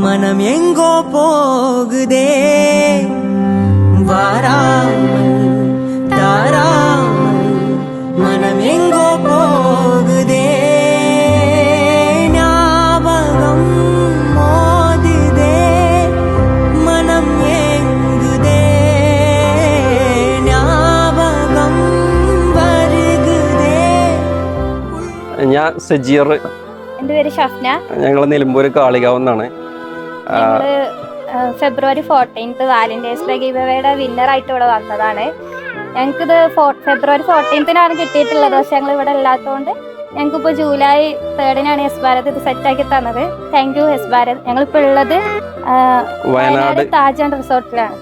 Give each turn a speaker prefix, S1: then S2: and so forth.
S1: மனம் எங்கோ போகுதே வாராமல் தாராமல் மனம் எங்கோ போகுதே ஞாபகம் மோதுதே மனம் ஏங்குதே ஞாபகம் வருகுதே.
S2: ഞാൻ സജീർ.
S3: എൻ്റെ പേര് ഷഫ്ന.
S2: ഞങ്ങൾ നിലമ്പൂർ കാളികാവ് നിന്നാണ്.
S3: ഫെബ്രുവരി 14 വാലന്റൈൻസ് ഡേ ഗിവ് അവേയുടെ വിന്നറായിട്ട് ഇവിടെ വന്നതാണ്. ഞങ്ങൾക്കിത് ഫെബ്രുവരി 14 കിട്ടിയിട്ടുള്ളത്. പക്ഷെ ഞങ്ങൾ ഇവിടെ ഇല്ലാത്തതുകൊണ്ട് ഞങ്ങൾക്കിപ്പോൾ ജൂലൈ 3 എസ് ഭാരത് ഇത് സെറ്റാക്കി തന്നത്. Thank you S Bharat. ഞങ്ങളിപ്പോൾ ഉള്ളത് വയനാട് താജ് ആൻഡ് റിസോർട്ടിലാണ്.